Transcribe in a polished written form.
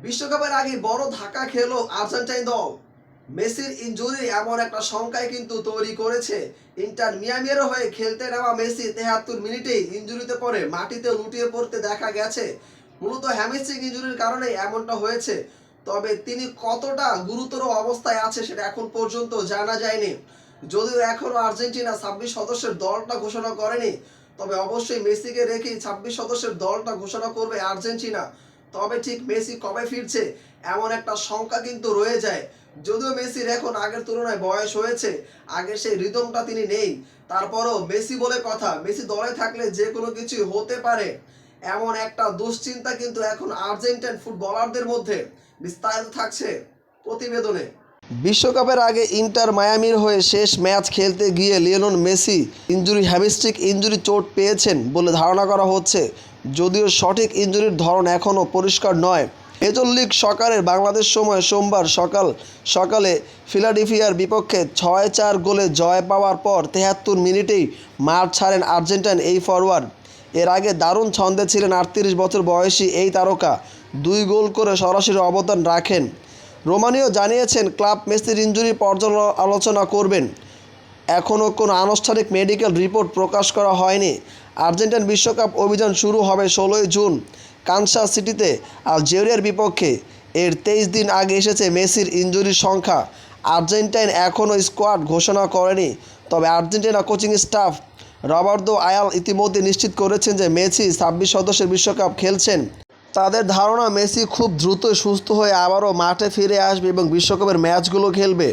বিশ্বকাপের আগে বড় ধাক্কা খেলো আর্জেন্টাইন দল। মেসির ইনজুরি এমন একটা শঙ্কায় কিন্তু তৈরি করেছে। ইন্টার মিয়ামির হয়ে খেলতে নেওয়া মেসি ৭৩ মিনিটেই ইনজুরিতে পড়ে মাটিতে লুটিয়ে পড়তে দেখা গেছে। মূলত হ্যামস্ট্রিং ইনজুরির কারণে এমনটা হয়েছে। তবে তিনি কতটা গুরুতর অবস্থায় আছে সেটা এখন পর্যন্ত জানা যায়নি। যদিও এখনও আর্জেন্টিনা ২৬ সদস্যের দলটা ঘোষণা করেনি, তবে অবশ্যই মেসিকে রেখেই ২৬ সদস্যের দলটা ঘোষণা করবে আর্জেন্টিনা। তবে ঠিক মেসি কবে ফিরছে এমন একটা শঙ্কা কিন্তু রয়ে যায়। যদিও মেসির এখন আগের তুলনায় বয়স হয়েছে, আগের সেই রিদমটা তিনি নেই, তারপরও মেসি বলে কথা, মেসি দলে থাকলে যে কোনো কিছুই হতে পারে এমন একটা দুশ্চিন্তা কিন্তু এখন আর্জেন্টাইন ফুটবলারদের মধ্যে বিস্তারিত থাকছে প্রতিবেদনে। বিশ্বকাপের আগে ইন্টার মায়ামির হয়ে শেষ ম্যাচ খেলতে গিয়ে লিওনেল মেসি হ্যামস্ট্রিং ইনজুরি চোট পেয়েছেন বলে ধারণা করা হচ্ছে। যদিও সঠিক ইনজুরির ধরন এখনও পরিষ্কার নয়। মেজর লিগ সকারের বাংলাদেশ সময় সোমবার সকালে ফিলাডেলফিয়ার বিপক্ষে ৬-৪ গোলে জয় পাওয়ার পর ৭৩ মিনিটেই মাঠ ছাড়েন আর্জেন্টাইন এই ফরোয়ার্ড। এর আগে দারুণ ছন্দে ছিলেন ৩৮ বছর বয়সী এই তারকা, ২ গোল করে সরাসরি অবদান রাখেন। রোমানিও জানিয়েছেন ক্লাব মেসির ইনজুরি পর্যালোচনা করবেন। এখনও কোনো আনুষ্ঠানিক মেডিকেল রিপোর্ট প্রকাশ করা হয়নি। আর্জেন্টাইন বিশ্বকাপ অভিযান শুরু হবে ১৬ই জুন কানসাস সিটিতে আলজেরিয়ার বিপক্ষে। এর ২৩ দিন আগে এসেছে মেসির ইনজুরির সংখ্যা। আর্জেন্টাইন এখনও স্কোয়াড ঘোষণা করেনি, তবে আর্জেন্টিনা কোচিং স্টাফ রবার্তো আয়াল ইতিমধ্যে নিশ্চিত করেছেন যে মেসি ২৬ সদস্যের বিশ্বকাপ খেলছেন। তাদের ধারণা মেসি খুব দ্রুতই সুস্থ হয়ে আবারও মাঠে ফিরে আসবে এবং বিশ্বকাপের ম্যাচগুলো খেলবে।